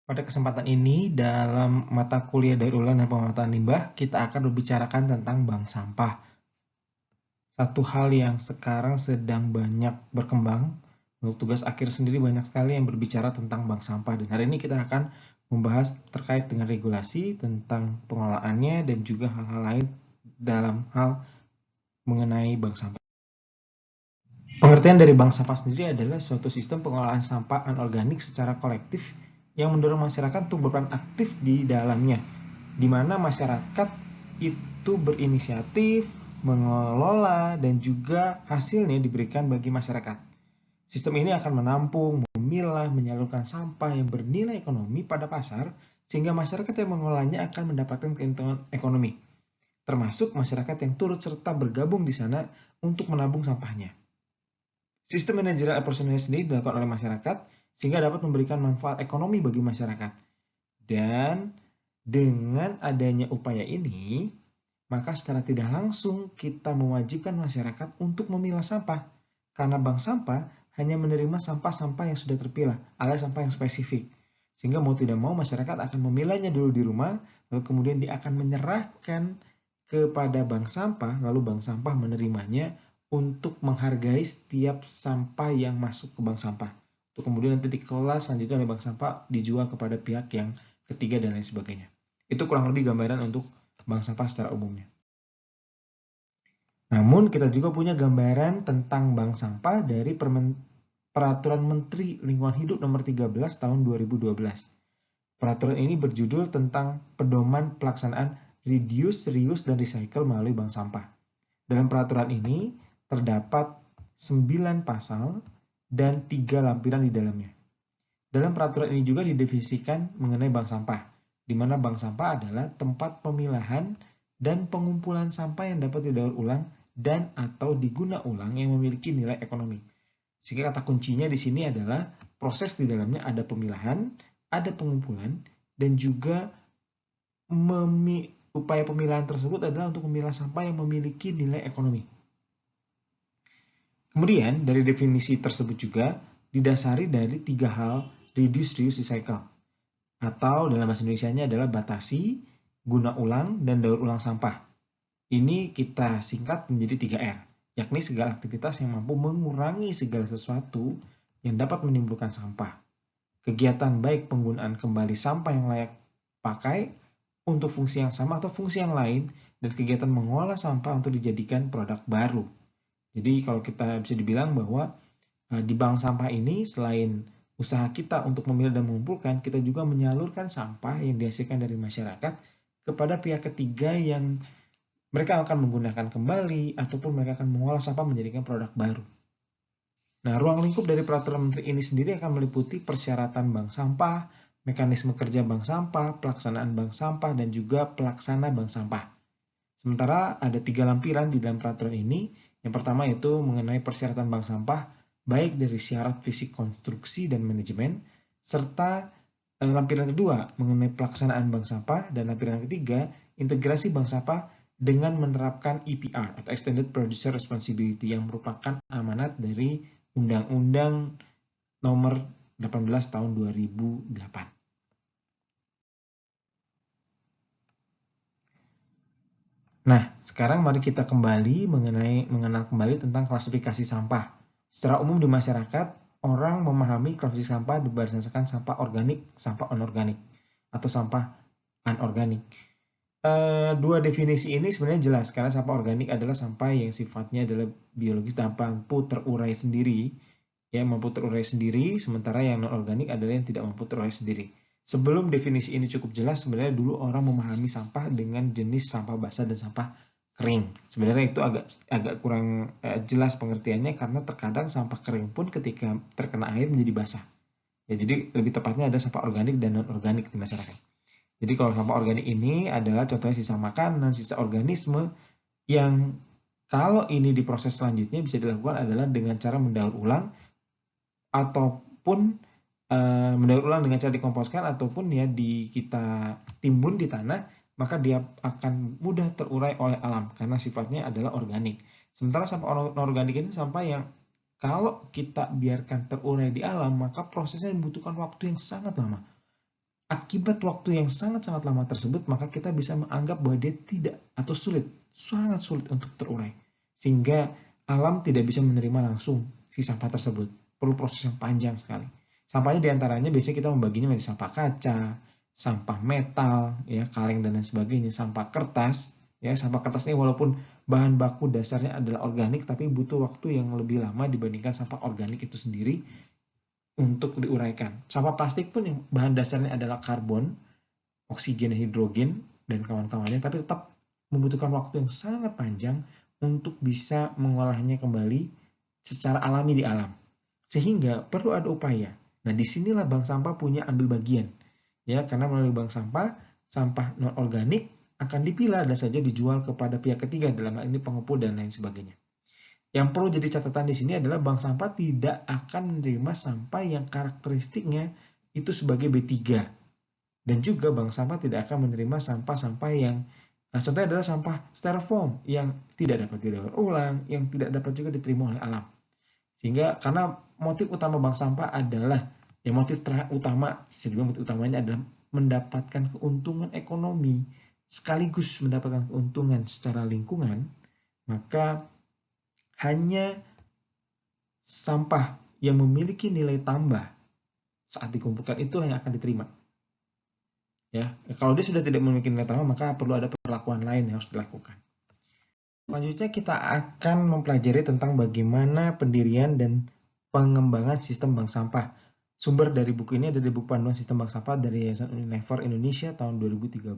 Pada kesempatan ini, dalam mata kuliah daur ulang dan pemanfaatan limbah, kita akan membicarakan tentang bank sampah. Satu hal yang sekarang sedang banyak berkembang, untuk tugas akhir sendiri banyak sekali yang berbicara tentang bank sampah. Dan hari ini kita akan membahas terkait dengan regulasi, tentang pengelolaannya, dan juga hal-hal lain dalam hal mengenai bank sampah. Pengertian dari bank sampah sendiri adalah suatu sistem pengelolaan sampah anorganik secara kolektif yang mendorong masyarakat untuk berperan aktif di dalamnya, di mana masyarakat itu berinisiatif, mengelola, dan juga hasilnya diberikan bagi masyarakat. Sistem ini akan menampung, memilah, menyalurkan sampah yang bernilai ekonomi pada pasar, sehingga masyarakat yang mengelolanya akan mendapatkan keuntungan ekonomi, termasuk masyarakat yang turut serta bergabung di sana untuk menabung sampahnya. Sistem manajerial operasional sendiri dilakukan oleh masyarakat sehingga dapat memberikan manfaat ekonomi bagi masyarakat. Dan dengan adanya upaya ini, maka secara tidak langsung kita mewajibkan masyarakat untuk memilah sampah. Karena bank sampah hanya menerima sampah-sampah yang sudah terpilah, alias sampah yang spesifik. Sehingga mau tidak mau masyarakat akan memilahnya dulu di rumah, lalu kemudian dia akan menyerahkan kepada bank sampah, lalu bank sampah menerimanya untuk menghargai setiap sampah yang masuk ke bank sampah. Untuk kemudian nanti dikelola selanjutnya oleh bank sampah, dijual kepada pihak yang ketiga dan lain sebagainya. Itu kurang lebih gambaran untuk bank sampah secara umumnya. Namun kita juga punya gambaran tentang bank sampah dari Peraturan Menteri Lingkungan Hidup Nomor 13 Tahun 2012. Peraturan ini berjudul tentang pedoman pelaksanaan reduce, reuse, dan recycle melalui bank sampah. Dalam peraturan ini terdapat 9 pasal dan 3 lampiran di dalamnya. Dalam peraturan ini juga didefinisikan mengenai bank sampah, di mana bank sampah adalah tempat pemilahan dan pengumpulan sampah yang dapat didaur ulang dan atau diguna ulang yang memiliki nilai ekonomi. Sehingga kata kuncinya di sini adalah proses di dalamnya ada pemilahan, ada pengumpulan, dan juga upaya pemilahan tersebut adalah untuk memilah sampah yang memiliki nilai ekonomi. Kemudian dari definisi tersebut juga didasari dari 3 hal reduce, reuse, recycle. Atau dalam bahasa Indonesianya adalah batasi, guna ulang, dan daur ulang sampah. Ini kita singkat menjadi 3R, yakni segala aktivitas yang mampu mengurangi segala sesuatu yang dapat menimbulkan sampah. Kegiatan baik penggunaan kembali sampah yang layak pakai untuk fungsi yang sama atau fungsi yang lain, dan kegiatan mengolah sampah untuk dijadikan produk baru. Jadi kalau kita bisa dibilang bahwa di bank sampah ini selain usaha kita untuk memilah dan mengumpulkan, kita juga menyalurkan sampah yang dihasilkan dari masyarakat kepada pihak ketiga yang mereka akan menggunakan kembali ataupun mereka akan mengolah sampah menjadikan produk baru. Nah, ruang lingkup dari peraturan menteri ini sendiri akan meliputi persyaratan bank sampah, mekanisme kerja bank sampah, pelaksanaan bank sampah, dan juga pelaksana bank sampah. Sementara ada 3 lampiran di dalam peraturan ini. Yang pertama yaitu mengenai persyaratan bank sampah, baik dari syarat fisik konstruksi dan manajemen, serta lampiran kedua mengenai pelaksanaan bank sampah, dan lampiran ketiga integrasi bank sampah dengan menerapkan EPR atau Extended Producer Responsibility yang merupakan amanat dari Undang-Undang Nomor 18 Tahun 2008. Nah, sekarang mari kita kembali mengenal kembali tentang klasifikasi sampah. Secara umum di masyarakat, orang memahami klasifikasi sampah berdasarkan sampah organik, sampah anorganik, atau sampah anorganik. Dua definisi ini sebenarnya jelas, karena sampah organik adalah sampah yang sifatnya adalah biologis dan mampu terurai sendiri, sementara yang non-organik adalah yang tidak mampu terurai sendiri. Sebelum definisi ini cukup jelas, sebenarnya dulu orang memahami sampah dengan jenis sampah basah dan sampah kering. Sebenarnya itu agak kurang jelas pengertiannya, karena terkadang sampah kering pun ketika terkena air menjadi basah. Ya, jadi lebih tepatnya ada sampah organik dan non-organik di masyarakat. Jadi kalau sampah organik ini adalah contohnya sisa makanan, sisa organisme yang kalau ini diproses selanjutnya bisa dilakukan adalah dengan cara mendaur ulang ataupun mendaur ulang dengan cara dikomposkan ataupun ya kita timbun di tanah, maka dia akan mudah terurai oleh alam karena sifatnya adalah organik. Sementara sampah organik ini sampah yang kalau kita biarkan terurai di alam, maka prosesnya membutuhkan waktu yang sangat lama. Akibat waktu yang sangat-sangat lama tersebut, maka kita bisa menganggap bahwa dia tidak atau sulit, sangat sulit untuk terurai. Sehingga alam tidak bisa menerima langsung si sampah tersebut. Perlu proses yang panjang sekali. Sampahnya diantaranya biasanya kita membaginya menjadi sampah kaca, sampah metal, ya, kaleng dan lain sebagainya, sampah kertas. Ya, sampah kertas ini walaupun bahan baku dasarnya adalah organik, tapi butuh waktu yang lebih lama dibandingkan sampah organik itu sendiri untuk diuraikan. Sampah plastik pun yang bahan dasarnya adalah karbon, oksigen, hidrogen, dan kawan-kawannya, tapi tetap membutuhkan waktu yang sangat panjang untuk bisa mengolahnya kembali secara alami di alam. Sehingga perlu ada upaya. Nah, disinilah bank sampah punya ambil bagian. Ya, karena melalui bank sampah, sampah non-organik akan dipilah dan saja dijual kepada pihak ketiga, dalam hal ini pengepul dan lain sebagainya. Yang perlu jadi catatan di sini adalah bank sampah tidak akan menerima sampah yang karakteristiknya itu sebagai B3. Dan juga bank sampah tidak akan menerima sampah-sampah yang contohnya adalah sampah styrofoam yang tidak dapat didaur ulang, yang tidak dapat juga diterima oleh alam. Sehingga karena motif utama bank sampah adalah motif utama, bisa dibilang motif utamanya adalah mendapatkan keuntungan ekonomi sekaligus mendapatkan keuntungan secara lingkungan, maka hanya sampah yang memiliki nilai tambah saat dikumpulkan itulah yang akan diterima. Ya, kalau dia sudah tidak memiliki nilai tambah, maka perlu ada perlakuan lain yang harus dilakukan. Selanjutnya kita akan mempelajari tentang bagaimana pendirian dan pengembangan sistem bank sampah. Sumber dari buku ini ada di buku panduan sistem bank sampah dari Yayasan Unilever Indonesia tahun 2013.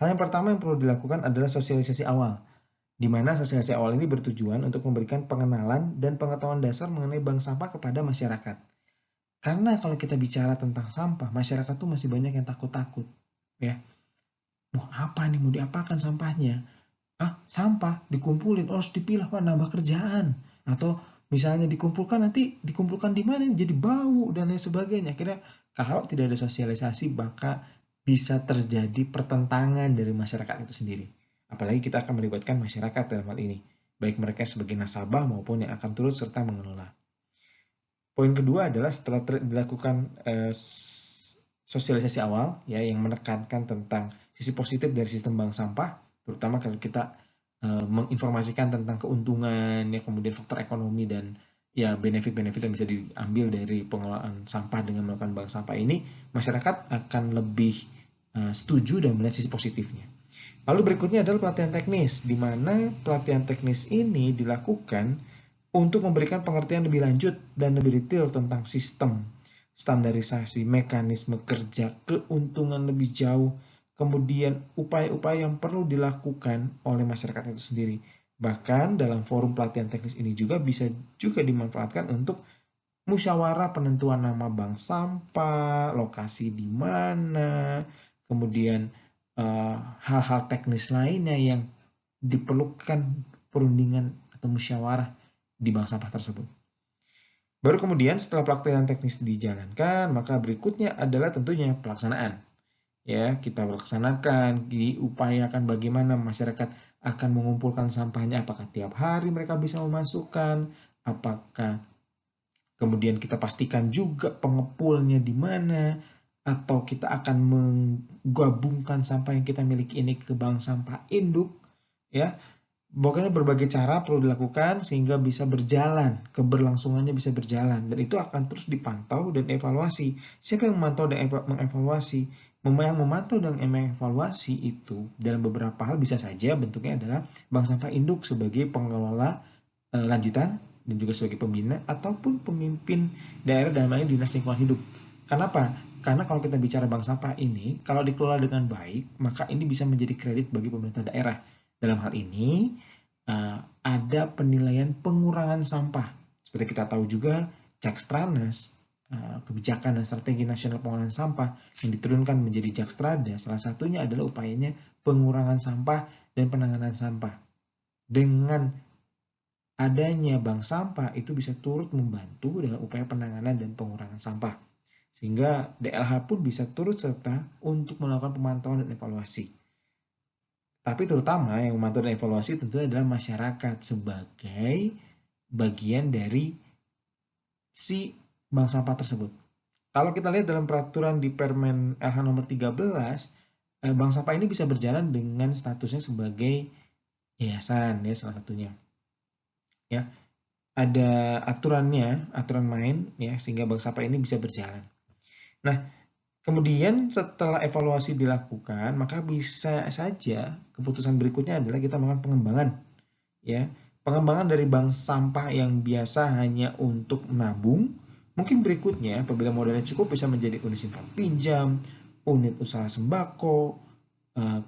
Hal yang pertama yang perlu dilakukan adalah sosialisasi awal, di mana sosialisasi awal ini bertujuan untuk memberikan pengenalan dan pengetahuan dasar mengenai bank sampah kepada masyarakat. Karena kalau kita bicara tentang sampah, masyarakat tuh masih banyak yang takut-takut, ya. Mau apa nih? Mau diapakan sampahnya? Sampah dikumpulin, harus dipilah, Pak, nambah kerjaan. Atau misalnya dikumpulkan, nanti dikumpulkan di mana? Jadi bau dan lain sebagainya. Akhirnya kalau tidak ada sosialisasi, maka bisa terjadi pertentangan dari masyarakat itu sendiri. Apalagi kita akan melibatkan masyarakat dalam hal ini, baik mereka sebagai nasabah maupun yang akan turut serta mengelola. Poin kedua adalah setelah dilakukan sosialisasi awal, ya, yang menekankan tentang sisi positif dari sistem bank sampah, terutama kalau kita menginformasikan tentang keuntungan, ya, kemudian faktor ekonomi dan ya benefit-benefit yang bisa diambil dari pengelolaan sampah dengan melakukan bank sampah ini, masyarakat akan lebih setuju dan melihat sisi positifnya. Lalu berikutnya adalah pelatihan teknis, di mana pelatihan teknis ini dilakukan untuk memberikan pengertian lebih lanjut dan lebih detail tentang sistem, standarisasi, mekanisme kerja, keuntungan lebih jauh, kemudian upaya-upaya yang perlu dilakukan oleh masyarakat itu sendiri. Bahkan dalam forum pelatihan teknis ini juga bisa juga dimanfaatkan untuk musyawarah penentuan nama bank sampah, lokasi di mana, kemudian hal-hal teknis lainnya yang diperlukan perundingan atau musyawarah di bank sampah tersebut. Baru kemudian setelah pelatihan teknis dijalankan, maka berikutnya adalah tentunya pelaksanaan. Ya, kita laksanakan, diupayakan bagaimana masyarakat akan mengumpulkan sampahnya, apakah tiap hari mereka bisa memasukkan, apakah kemudian kita pastikan juga pengepulnya di mana, atau kita akan menggabungkan sampah yang kita miliki ini ke bank sampah induk, ya. Pokoknya berbagai cara perlu dilakukan sehingga bisa berjalan, keberlangsungannya bisa berjalan, dan itu akan terus dipantau dan evaluasi. Siapa yang memantau dan mengevaluasi? Yang memantau dan mengevaluasi itu dalam beberapa hal bisa saja bentuknya adalah bank sampah induk sebagai pengelola lanjutan dan juga sebagai pembina ataupun pemimpin daerah dalam hal ini dinas lingkungan hidup. Kenapa? Karena kalau kita bicara bank sampah ini, kalau dikelola dengan baik, maka ini bisa menjadi kredit bagi pemerintah daerah. Dalam hal ini, ada penilaian pengurangan sampah. Seperti kita tahu juga, Jakstranas, kebijakan dan strategi nasional pengelolaan sampah yang diturunkan menjadi Jakstrada, salah satunya adalah upayanya pengurangan sampah dan penanganan sampah. Dengan adanya bank sampah, itu bisa turut membantu dalam upaya penanganan dan pengurangan sampah. Sehingga DLH pun bisa turut serta untuk melakukan pemantauan dan evaluasi. Tapi terutama yang memantau dan evaluasi tentunya adalah masyarakat sebagai bagian dari si bank sampah tersebut. Kalau kita lihat dalam peraturan di Permen LH nomor 13, bank sampah ini bisa berjalan dengan statusnya sebagai yayasan ya salah satunya. Ya, ada aturannya, aturan main ya sehingga bank sampah ini bisa berjalan. Nah, kemudian setelah evaluasi dilakukan, maka bisa saja keputusan berikutnya adalah kita melakukan pengembangan ya. Pengembangan dari bank sampah yang biasa hanya untuk menabung, mungkin berikutnya apabila modalnya cukup bisa menjadi unit simpan pinjam, unit usaha sembako,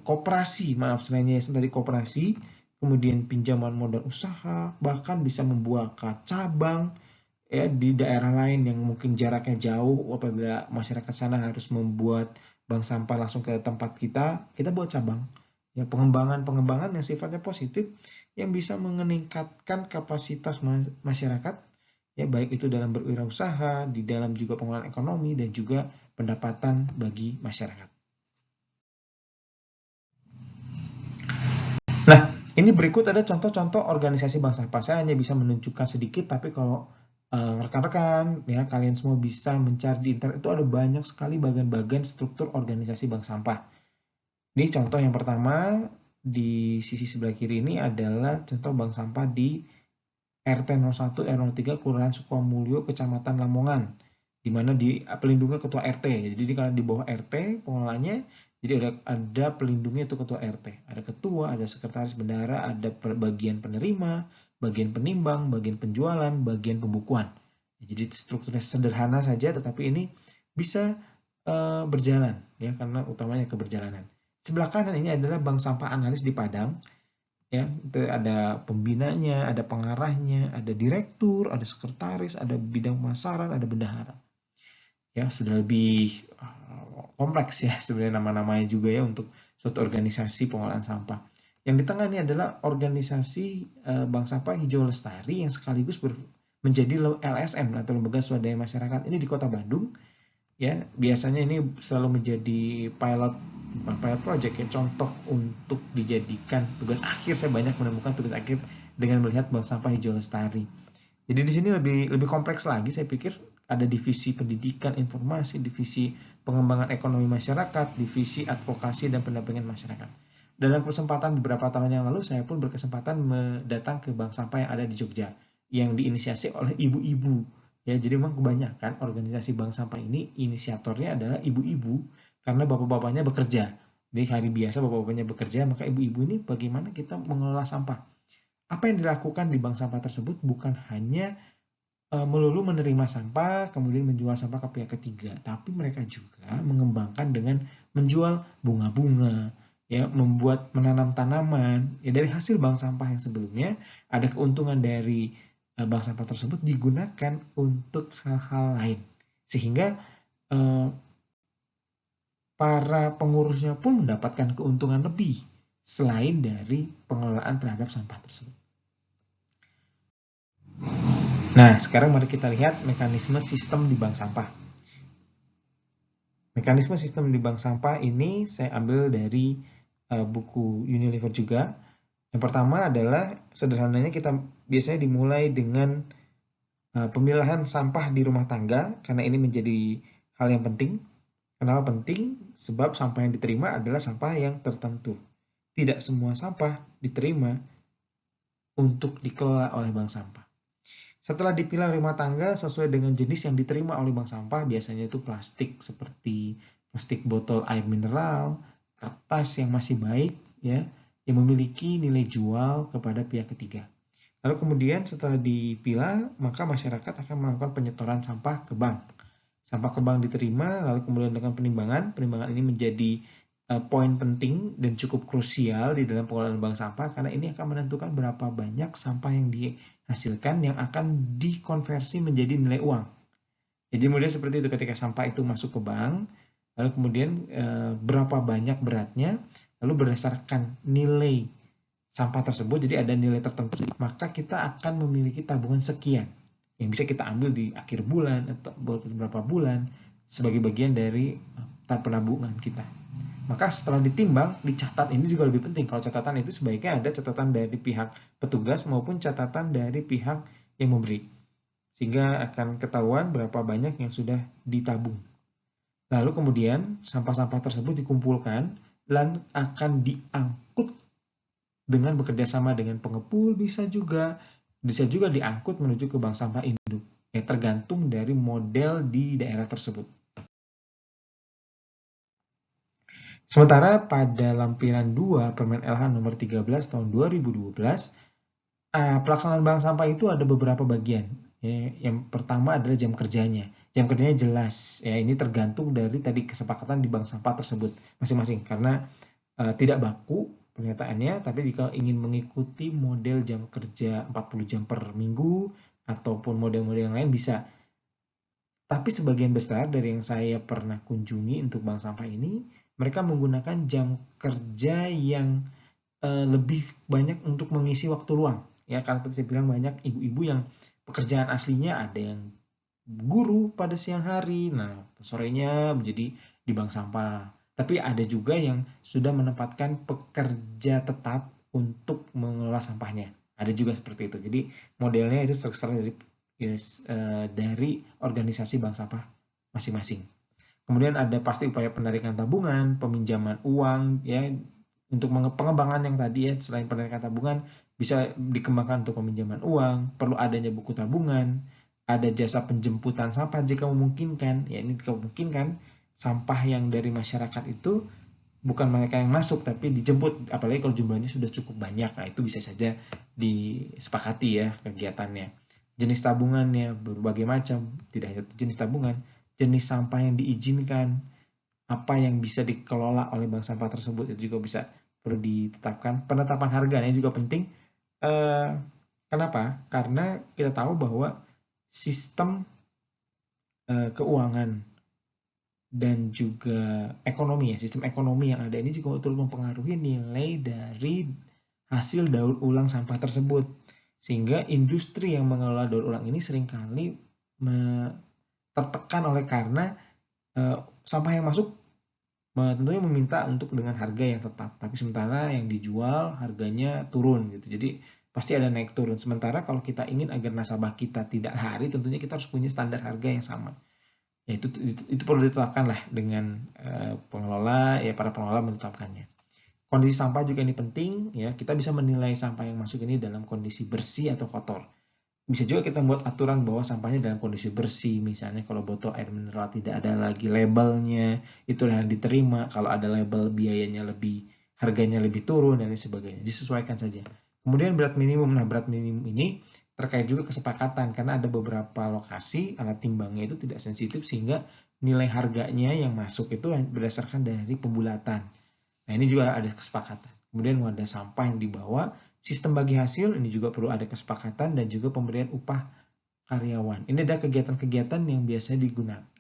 koperasi, maaf selain yayasan tadi koperasi, kemudian pinjaman modal usaha, bahkan bisa membuka cabang ya di daerah lain yang mungkin jaraknya jauh. Apabila masyarakat sana harus membuat bank sampah langsung ke tempat kita buat cabang. Ya, pengembangan yang sifatnya positif yang bisa meningkatkan kapasitas masyarakat ya baik itu dalam berwirausaha, di dalam juga pengelolaan ekonomi dan juga pendapatan bagi masyarakat. Nah, ini berikut ada contoh-contoh organisasi bank sampah. Saya hanya bisa menunjukkan sedikit, tapi kalau rekan-rekan ya kalian semua bisa mencari di internet itu ada banyak sekali bagian-bagian struktur organisasi bank sampah. Ini contoh yang pertama di sisi sebelah kiri ini adalah contoh bank sampah di RT 01 R03 Kelurahan Sukamulyo Kecamatan Lamongan, di mana di pelindungnya ketua RT. Jadi kalau di bawah RT pengelolanya, jadi ada pelindungnya itu ketua RT. Ada ketua, ada sekretaris bendahara, ada bagian penerima, bagian penimbang, bagian penjualan, bagian pembukuan. Jadi strukturnya sederhana saja, tetapi ini bisa berjalan ya karena utamanya keberjalanan. Sebelah kanan ini adalah bank sampah analis di Padang. Ya, ada pembinanya, ada pengarahnya, ada direktur, ada sekretaris, ada bidang pemasaran, ada bendahara. Ya, sudah lebih kompleks ya sebenarnya nama-namanya juga ya untuk suatu organisasi pengelolaan sampah. Yang di tengah ini adalah organisasi Bank Sampah Hijau Lestari yang sekaligus menjadi LSM atau lembaga swadaya masyarakat ini di Kota Bandung. Ya, biasanya ini selalu menjadi pilot project ya, contoh untuk dijadikan tugas akhir. Saya banyak menemukan tugas akhir dengan melihat bank sampah hijau lestari. Jadi di sini lebih kompleks lagi, saya pikir ada divisi pendidikan informasi, divisi pengembangan ekonomi masyarakat, divisi advokasi dan pendampingan masyarakat. Dalam kesempatan beberapa tahun yang lalu, saya pun berkesempatan datang ke bank sampah yang ada di Jogja, yang diinisiasi oleh ibu-ibu. Ya, jadi memang kebanyakan organisasi bank sampah ini inisiatornya adalah ibu-ibu karena bapak-bapaknya bekerja. Di hari biasa bapak-bapaknya bekerja, maka ibu-ibu ini bagaimana kita mengelola sampah. Apa yang dilakukan di bank sampah tersebut bukan hanya melulu menerima sampah kemudian menjual sampah ke pihak ketiga, tapi mereka juga mengembangkan dengan menjual bunga-bunga, ya, menanam tanaman. Ya, dari hasil bank sampah yang sebelumnya ada keuntungan dari bank sampah tersebut digunakan untuk hal-hal lain, sehingga para pengurusnya pun mendapatkan keuntungan lebih selain dari pengelolaan terhadap sampah tersebut. Nah, sekarang mari kita lihat mekanisme sistem di bank sampah. Mekanisme sistem di bank sampah ini saya ambil dari buku Unilever juga. Yang pertama adalah sederhananya kita biasanya dimulai dengan pemilahan sampah di rumah tangga karena ini menjadi hal yang penting. Kenapa penting? Sebab sampah yang diterima adalah sampah yang tertentu. Tidak semua sampah diterima untuk dikelola oleh bank sampah. Setelah dipilah rumah tangga sesuai dengan jenis yang diterima oleh bank sampah, biasanya itu plastik seperti plastik botol air mineral, kertas yang masih baik, ya, yang memiliki nilai jual kepada pihak ketiga. Lalu kemudian setelah dipilah, maka masyarakat akan melakukan penyetoran sampah ke bank. Sampah ke bank diterima, lalu kemudian dengan penimbangan ini menjadi poin penting dan cukup krusial di dalam pengelolaan bank sampah karena ini akan menentukan berapa banyak sampah yang dihasilkan yang akan dikonversi menjadi nilai uang. Jadi kemudian seperti itu ketika sampah itu masuk ke bank, lalu kemudian berapa banyak beratnya, lalu berdasarkan nilai sampah tersebut, jadi ada nilai tertentu, maka kita akan memiliki tabungan sekian yang bisa kita ambil di akhir bulan atau beberapa bulan sebagai bagian dari penabungan kita. Maka setelah ditimbang, dicatat. Ini juga lebih penting. Kalau catatan itu sebaiknya ada catatan dari pihak petugas maupun catatan dari pihak yang memberi. sehingga akan ketahuan berapa banyak yang sudah ditabung. Lalu kemudian sampah-sampah tersebut dikumpulkan dan akan diangkut dengan bekerja sama dengan pengepul, bisa juga diangkut menuju ke bank sampah induk. Ya, tergantung dari model di daerah tersebut. Sementara pada lampiran 2 Permen LH nomor 13 tahun 2012, pelaksanaan bank sampah itu ada beberapa bagian. Ya, yang pertama adalah jam kerjanya. Jam kerjanya jelas. Ya, ini tergantung dari tadi kesepakatan di bank sampah tersebut masing-masing. Karena tidak baku pernyataannya, tapi jika ingin mengikuti model jam kerja 40 jam per minggu ataupun model-model yang lain bisa. Tapi sebagian besar dari yang saya pernah kunjungi untuk bank sampah ini, mereka menggunakan jam kerja yang lebih banyak untuk mengisi waktu luang. Ya, karena seperti saya bilang banyak ibu-ibu yang pekerjaan aslinya ada yang guru pada siang hari, nah sorenya menjadi di bank sampah. Tapi ada juga yang sudah menempatkan pekerja tetap untuk mengelola sampahnya. Ada juga seperti itu. Jadi modelnya itu terserah dari organisasi bank sampah masing-masing. Kemudian ada pasti upaya penarikan tabungan, peminjaman uang, ya untuk pengembangan yang tadi ya, selain penarikan tabungan bisa dikembangkan untuk peminjaman uang, perlu adanya buku tabungan, ada jasa penjemputan sampah jika memungkinkan. Ya ini jika memungkinkan sampah yang dari masyarakat itu bukan mereka yang masuk tapi dijemput, apalagi kalau jumlahnya sudah cukup banyak. Nah, itu bisa saja disepakati ya kegiatannya. Jenis tabungannya berbagai macam, tidak hanya jenis tabungan, jenis sampah yang diizinkan, apa yang bisa dikelola oleh bank sampah tersebut itu juga bisa perlu ditetapkan. Penetapan harganya juga penting. Kenapa? Karena kita tahu bahwa sistem keuangan dan juga ekonomi ya, sistem ekonomi yang ada ini juga turut mempengaruhi nilai dari hasil daur ulang sampah tersebut. Sehingga industri yang mengelola daur ulang ini seringkali tertekan oleh karena sampah yang masuk tentunya meminta untuk dengan harga yang tetap, tapi sementara yang dijual harganya turun gitu. Jadi pasti ada naik turun. Sementara kalau kita ingin agar nasabah kita tidak lari, tentunya kita harus punya standar harga yang sama. Ya, itu perlu ditetapkan lah dengan pengelola, ya para pengelola menetapkannya. Kondisi sampah juga ini penting, ya kita bisa menilai sampah yang masuk ini dalam kondisi bersih atau kotor. Bisa juga kita buat aturan bahwa sampahnya dalam kondisi bersih, misalnya kalau botol air mineral tidak ada lagi labelnya, itu yang diterima. Kalau ada label biayanya lebih, harganya lebih turun dan lain sebagainya. Disesuaikan saja. Kemudian berat minimum. Nah, berat minimum ini terkait juga kesepakatan karena ada beberapa lokasi alat timbangnya itu tidak sensitif sehingga nilai harganya yang masuk itu berdasarkan dari pembulatan. Nah, ini juga ada kesepakatan. Kemudian wadah sampah yang dibawa, sistem bagi hasil ini juga perlu ada kesepakatan dan juga pemberian upah karyawan. Ini ada kegiatan-kegiatan yang biasa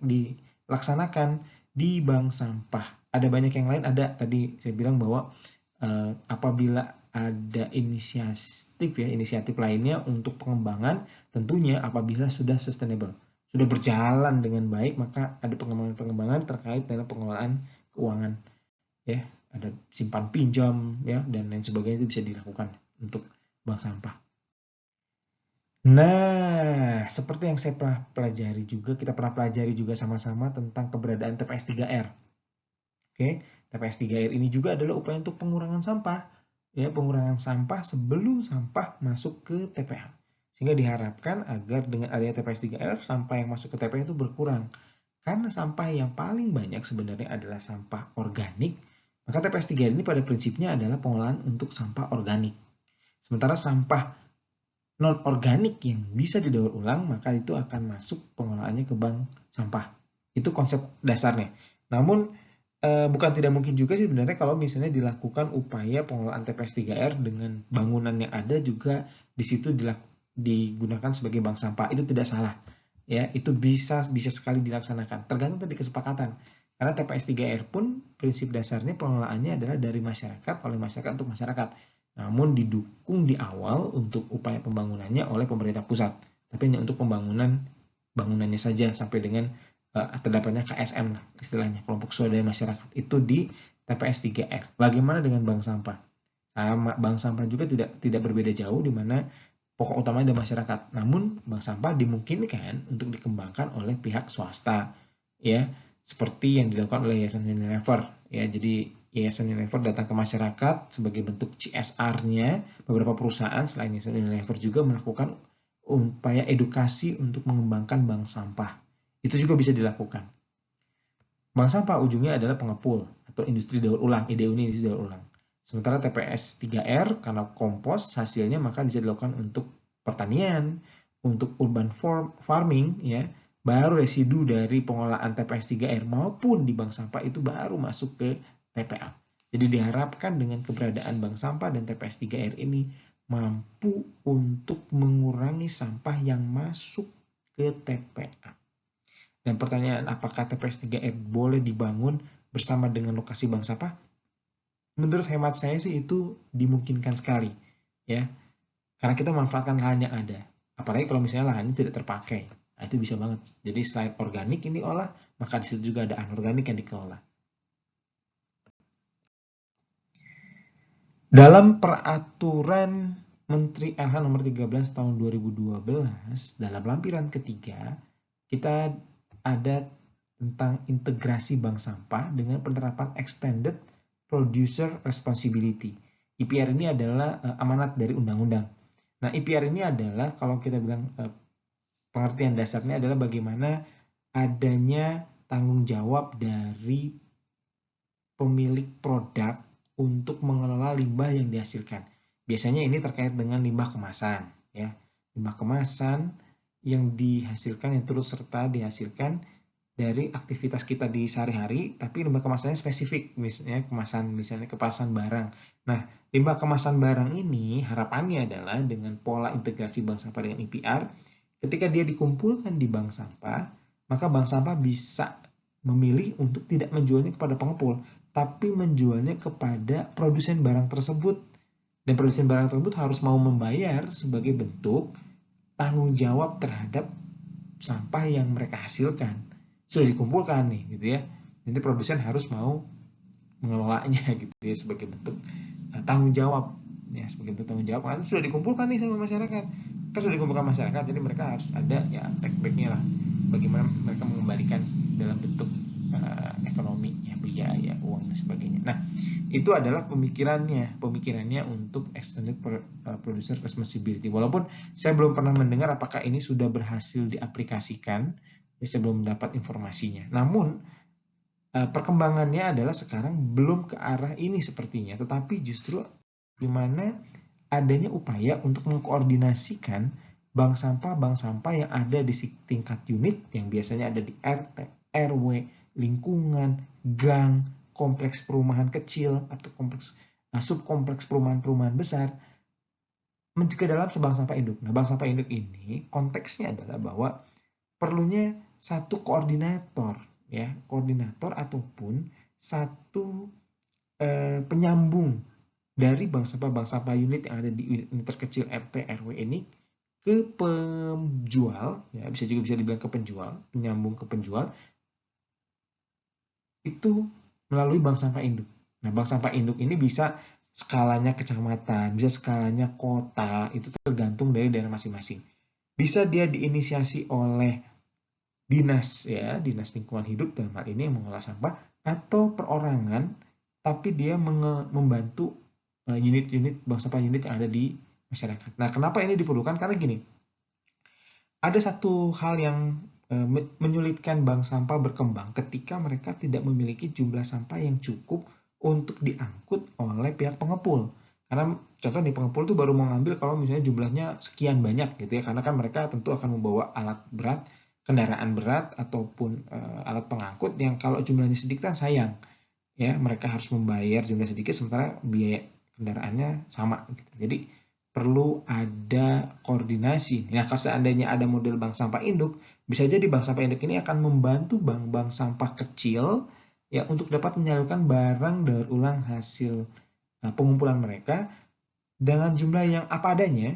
dilaksanakan di bank sampah. Ada banyak yang lain, ada tadi saya bilang bahwa apabila ada inisiatif lainnya untuk pengembangan, tentunya apabila sudah sustainable, sudah berjalan dengan baik, maka ada pengembangan terkait dengan pengelolaan keuangan, ya ada simpan pinjam ya dan lain sebagainya, itu bisa dilakukan untuk bank sampah. Nah, seperti yang saya pernah pelajari juga, kita pernah pelajari juga sama-sama tentang keberadaan TPS 3R. Oke, TPS 3R ini juga adalah upaya untuk pengurangan sampah. Ya, pengurangan sampah sebelum sampah masuk ke TPA. Sehingga diharapkan agar dengan adanya TPS 3R, sampah yang masuk ke TPA itu berkurang. Karena sampah yang paling banyak sebenarnya adalah sampah organik, maka TPS 3R ini pada prinsipnya adalah pengolahan untuk sampah organik. Sementara sampah non-organik yang bisa didaur ulang, maka itu akan masuk pengolahannya ke bank sampah. Itu konsep dasarnya. Namun bukan tidak mungkin juga sih sebenarnya kalau misalnya dilakukan upaya pengelolaan TPS 3R dengan bangunan yang ada juga di situ digunakan sebagai bank sampah. Itu tidak salah. Ya, itu bisa sekali dilaksanakan. Tergantung tadi kesepakatan. Karena TPS 3R pun prinsip dasarnya pengelolaannya adalah dari masyarakat, oleh masyarakat untuk masyarakat. Namun didukung di awal untuk upaya pembangunannya oleh pemerintah pusat. Tapi hanya untuk bangunannya saja sampai dengan terdapatnya KSM lah istilahnya, kelompok swadaya masyarakat itu di TPS 3R. Bagaimana dengan bank sampah? Bank sampah juga tidak berbeda jauh, di mana pokok utamanya dari masyarakat. Namun bank sampah dimungkinkan untuk dikembangkan oleh pihak swasta, ya, seperti yang dilakukan oleh Yayasan Unilever, ya. Jadi Yayasan Unilever datang ke masyarakat sebagai bentuk CSR-nya. Beberapa perusahaan selain Yayasan Unilever juga melakukan upaya edukasi untuk mengembangkan bank sampah. Itu juga bisa dilakukan. Bank sampah ujungnya adalah pengepul atau industri daur ulang, IDU ini industri daur ulang. Sementara TPS 3R karena kompos hasilnya maka bisa dilakukan untuk pertanian, untuk urban farming, ya, baru residu dari pengolahan TPS 3R maupun di bank sampah itu baru masuk ke TPA. Jadi diharapkan dengan keberadaan bank sampah dan TPS 3R ini mampu untuk mengurangi sampah yang masuk ke TPA. Dan pertanyaan apakah TPS 3R boleh dibangun bersama dengan lokasi bank sampah? Menurut hemat saya sih itu dimungkinkan sekali, ya. Karena kita memanfaatkan lahan yang ada. Apalagi kalau misalnya lahannya tidak terpakai. Nah, itu bisa banget. Jadi selain organik ini diolah, maka di situ juga ada anorganik yang dikelola. Dalam peraturan Menteri LH nomor 13 tahun 2012 dalam lampiran ketiga, kita ada tentang integrasi bank sampah dengan penerapan Extended Producer Responsibility. IPR ini adalah amanat dari undang-undang. Nah, IPR ini adalah kalau kita bilang pengertian dasarnya adalah bagaimana adanya tanggung jawab dari pemilik produk untuk mengelola limbah yang dihasilkan. Biasanya ini terkait dengan limbah kemasan, ya. Limbah kemasan yang dihasilkan, yang turut serta dihasilkan dari aktivitas kita di sehari-hari, tapi limbah kemasannya spesifik, misalnya kemasan barang. Nah, limbah kemasan barang ini harapannya adalah dengan pola integrasi bank sampah dengan IPR, ketika dia dikumpulkan di bank sampah, maka bank sampah bisa memilih untuk tidak menjualnya kepada pengepul, tapi menjualnya kepada produsen barang tersebut. Dan produsen barang tersebut harus mau membayar sebagai bentuk tanggung jawab terhadap sampah yang mereka hasilkan. Sudah dikumpulkan nih, gitu ya. Nanti produsen harus mau mengelolanya gitu ya, sebagai bentuk tanggung jawab, ya, sebagai bentuk tanggung jawab. Karena sudah dikumpulkan nih sama masyarakat. Kan sudah dikumpulkan masyarakat, jadi mereka harus ada ya take back-nya lah. Bagaimana mereka mengembalikan dalam bentuk ekonomi, ya, biaya, uang dan sebagainya. Nah, itu adalah pemikirannya untuk Extended Producer Responsibility. Walaupun saya belum pernah mendengar apakah ini sudah berhasil diaplikasikan, ya, saya belum mendapat informasinya. Namun perkembangannya adalah sekarang belum ke arah ini sepertinya, tetapi justru di mana adanya upaya untuk mengkoordinasikan bank sampah yang ada di tingkat unit yang biasanya ada di RT, RW, lingkungan, gang, kompleks perumahan kecil atau subkompleks perumahan-perumahan besar ke dalam sebank sampah induk. Nah, bank sampah induk ini konteksnya adalah bahwa perlunya satu koordinator, ya, koordinator ataupun satu penyambung dari bank sampah unit yang ada di unit terkecil RT RW ini ke penjual, ya, bisa dibilang ke penjual, penyambung ke penjual itu melalui bank sampah induk. Nah, bank sampah induk ini bisa skalanya kecamatan, bisa skalanya kota, itu tergantung dari daerah masing-masing. Bisa dia diinisiasi oleh dinas, ya, dinas lingkungan hidup dalam hal ini yang mengolah sampah, atau perorangan, tapi dia membantu unit-unit bank sampah unit yang ada di masyarakat. Nah, kenapa ini diperlukan? Karena gini, ada satu hal yang menyulitkan bank sampah berkembang ketika mereka tidak memiliki jumlah sampah yang cukup untuk diangkut oleh pihak pengepul. Karena contoh di pengepul itu baru mau ngambil kalau misalnya jumlahnya sekian banyak gitu ya, karena kan mereka tentu akan membawa alat berat, kendaraan berat ataupun alat pengangkut yang kalau jumlahnya sedikit kan sayang. Ya, mereka harus membayar jumlah sedikit sementara biaya kendaraannya sama gitu. Jadi perlu ada koordinasi. Nah, kalau seandainya ada model bank sampah induk, bisa jadi bank sampah induk ini akan membantu bank-bank sampah kecil ya untuk dapat menyalurkan barang daur ulang hasil pengumpulan mereka dengan jumlah yang apa adanya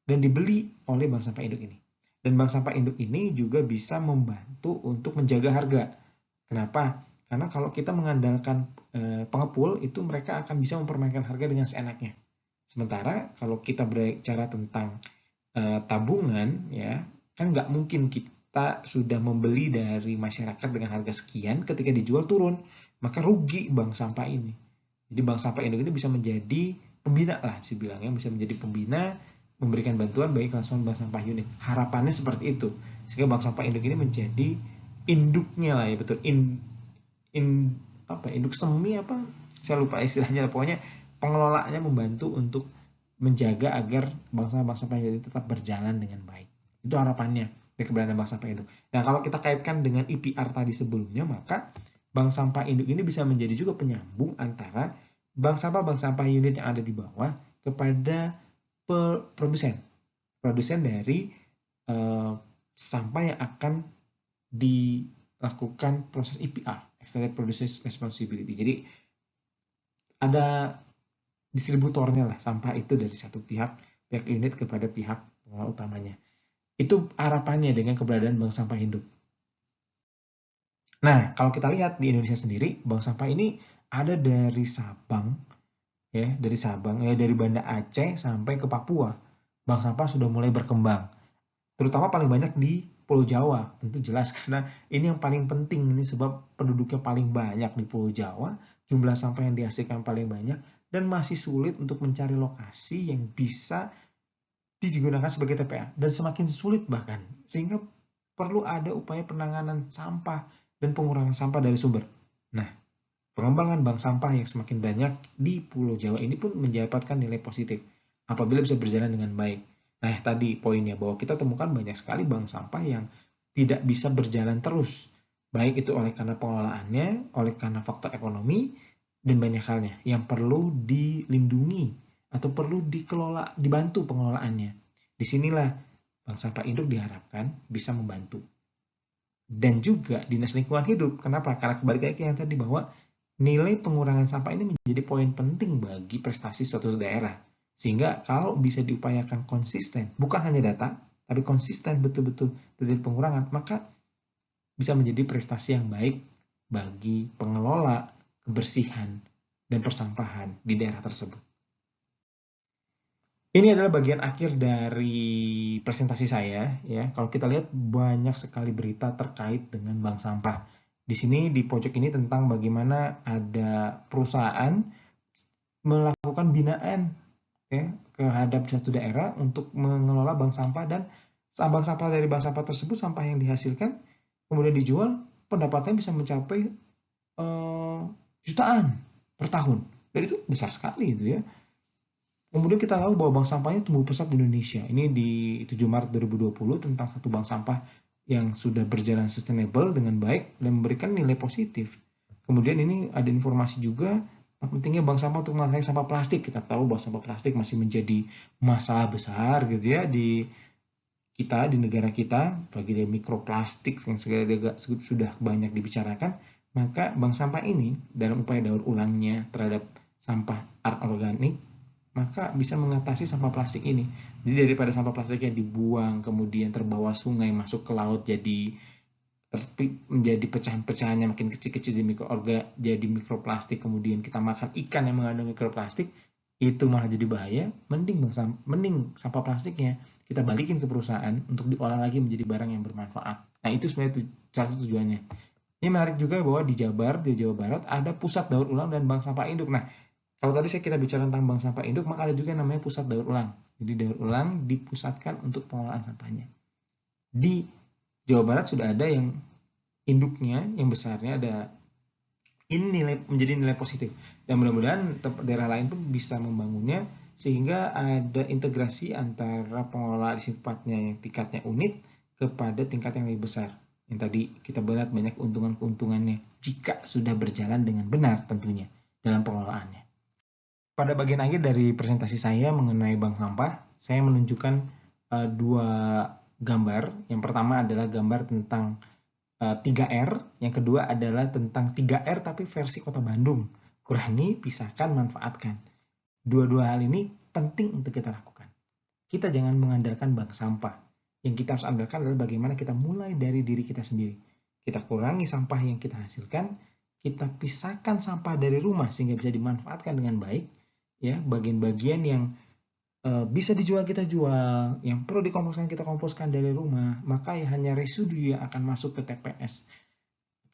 dan dibeli oleh bank sampah induk ini. Dan bank sampah induk ini juga bisa membantu untuk menjaga harga. Kenapa? Karena kalau kita mengandalkan pengepul, itu mereka akan bisa mempermainkan harga dengan seenaknya. Sementara kalau kita berbicara tentang tabungan, ya kan nggak mungkin kita sudah membeli dari masyarakat dengan harga sekian, ketika dijual turun, maka rugi bank sampah ini. Jadi bank sampah induk ini bisa menjadi pembina lah, sih bilangnya bisa menjadi pembina, memberikan bantuan bagi kelangsungan bank sampah unit. Harapannya seperti itu, sehingga bank sampah induk ini menjadi induknya lah, ya betul, induk semi apa, saya lupa istilahnya, pokoknya pengelolanya membantu untuk menjaga agar bank sampah induk tetap berjalan dengan baik. Itu harapannya dari keberadaan bank sampah induk. Nah, kalau kita kaitkan dengan IPR tadi sebelumnya, maka bank sampah induk ini bisa menjadi juga penyambung antara bank sampah unit yang ada di bawah kepada produsen dari sampah yang akan dilakukan proses IPR, Extended Producer Responsibility. Jadi ada distributornya lah, sampah itu dari satu pihak unit kepada pihak pengelola utamanya. Itu harapannya dengan keberadaan bank sampah induk. Nah, kalau kita lihat di Indonesia sendiri, bank sampah ini ada dari Sabang, ya, dari Banda Aceh sampai ke Papua. Bank sampah sudah mulai berkembang, terutama paling banyak di Pulau Jawa, tentu jelas karena ini yang paling penting, ini sebab penduduknya paling banyak di Pulau Jawa, jumlah sampah yang dihasilkan paling banyak, dan masih sulit untuk mencari lokasi yang bisa digunakan sebagai TPA, dan semakin sulit bahkan, sehingga perlu ada upaya penanganan sampah dan pengurangan sampah dari sumber. Nah, pengembangan bank sampah yang semakin banyak di Pulau Jawa ini pun mendapatkan nilai positif apabila bisa berjalan dengan baik. Nah, tadi poinnya bahwa kita temukan banyak sekali bank sampah yang tidak bisa berjalan terus, baik itu oleh karena pengelolaannya, oleh karena faktor ekonomi, dan banyak halnya yang perlu dilindungi atau perlu dikelola, dibantu pengelolaannya. Disinilah bank sampah induk diharapkan bisa membantu. Dan juga Dinas Lingkungan Hidup. Kenapa? Karena kembali lagi yang tadi, bahwa nilai pengurangan sampah ini menjadi poin penting bagi prestasi suatu daerah. Sehingga kalau bisa diupayakan konsisten, bukan hanya data, tapi konsisten betul-betul terjadi pengurangan, maka bisa menjadi prestasi yang baik bagi pengelola kebersihan dan persampahan di daerah tersebut. Ini adalah bagian akhir dari presentasi saya, ya. Kalau kita lihat banyak sekali berita terkait dengan bank sampah. Di sini di pojok ini tentang bagaimana ada perusahaan melakukan binaan, ya, terhadap suatu daerah untuk mengelola bank sampah, dan bank sampah dari bank sampah tersebut, sampah yang dihasilkan kemudian dijual, pendapatannya bisa mencapai jutaan per tahun. Dan itu besar sekali itu, ya. Kemudian kita tahu bahwa bank sampahnya tumbuh pesat di Indonesia. Ini di 7 Maret 2020 tentang satu bank sampah yang sudah berjalan sustainable dengan baik dan memberikan nilai positif. Kemudian ini ada informasi juga pentingnya bank sampah untuk mengurangi sampah plastik. Kita tahu bahwa sampah plastik masih menjadi masalah besar gitu, ya, di kita, di negara kita, bagi dari mikroplastik yang sudah banyak dibicarakan. Maka bank sampah ini dalam upaya daur ulangnya terhadap sampah anorganik, maka bisa mengatasi sampah plastik ini. Jadi daripada sampah plastik yang dibuang kemudian terbawa sungai masuk ke laut, menjadi pecahan-pecahannya makin kecil-kecil jadi mikroplastik, kemudian kita makan ikan yang mengandung mikroplastik, itu malah jadi bahaya. Mending sampah plastiknya kita balikin ke perusahaan untuk diolah lagi menjadi barang yang bermanfaat. Nah, itu sebenarnya salah satu tujuannya. Ini menarik juga bahwa di Jawa Barat ada pusat daur ulang dan bank sampah induk. Nah, kalau tadi kita bicara tentang bank sampah induk, maka ada juga yang namanya pusat daur ulang. Jadi daur ulang dipusatkan untuk pengelolaan sampahnya. Di Jawa Barat sudah ada yang induknya, yang besarnya ada. Ini menjadi nilai positif. Dan mudah-mudahan daerah lain pun bisa membangunnya, sehingga ada integrasi antara pengelola sifatnya yang tingkatnya unit kepada tingkat yang lebih besar. Yang tadi kita melihat banyak keuntungan-keuntungannya jika sudah berjalan dengan benar tentunya dalam pengelolaannya. Pada bagian akhir dari presentasi saya mengenai bank sampah, saya menunjukkan dua gambar. Yang pertama adalah gambar tentang 3R, yang kedua adalah tentang 3R tapi versi Kota Bandung. Kurangi, pisahkan, manfaatkan. Dua-dua hal ini penting untuk kita lakukan. Kita jangan mengandalkan bank sampah. Yang kita harus andalkan adalah bagaimana kita mulai dari diri kita sendiri. Kita kurangi sampah yang kita hasilkan, kita pisahkan sampah dari rumah sehingga bisa dimanfaatkan dengan baik, ya, bagian-bagian yang bisa dijual kita jual, yang perlu dikomposkan kita komposkan dari rumah, maka ya hanya residu yang akan masuk ke TPS,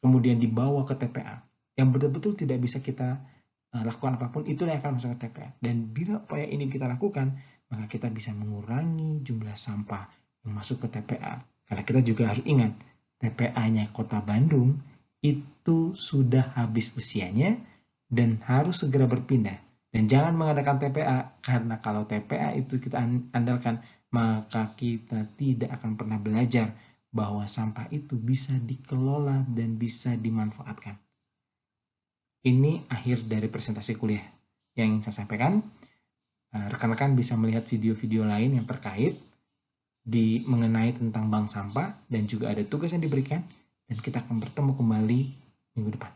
kemudian dibawa ke TPA. Yang betul-betul tidak bisa kita lakukan apapun, itu yang akan masuk ke TPA. Dan bila upaya ini kita lakukan, maka kita bisa mengurangi jumlah sampah yang masuk ke TPA. Karena kita juga harus ingat, TPA-nya Kota Bandung itu sudah habis usianya dan harus segera berpindah. Dan jangan mengadakan TPA, karena kalau TPA itu kita andalkan, maka kita tidak akan pernah belajar bahwa sampah itu bisa dikelola dan bisa dimanfaatkan. Ini akhir dari presentasi kuliah yang ingin saya sampaikan. Rekan-rekan bisa melihat video-video lain yang terkait mengenai tentang bank sampah, dan juga ada tugas yang diberikan, dan kita akan bertemu kembali minggu depan.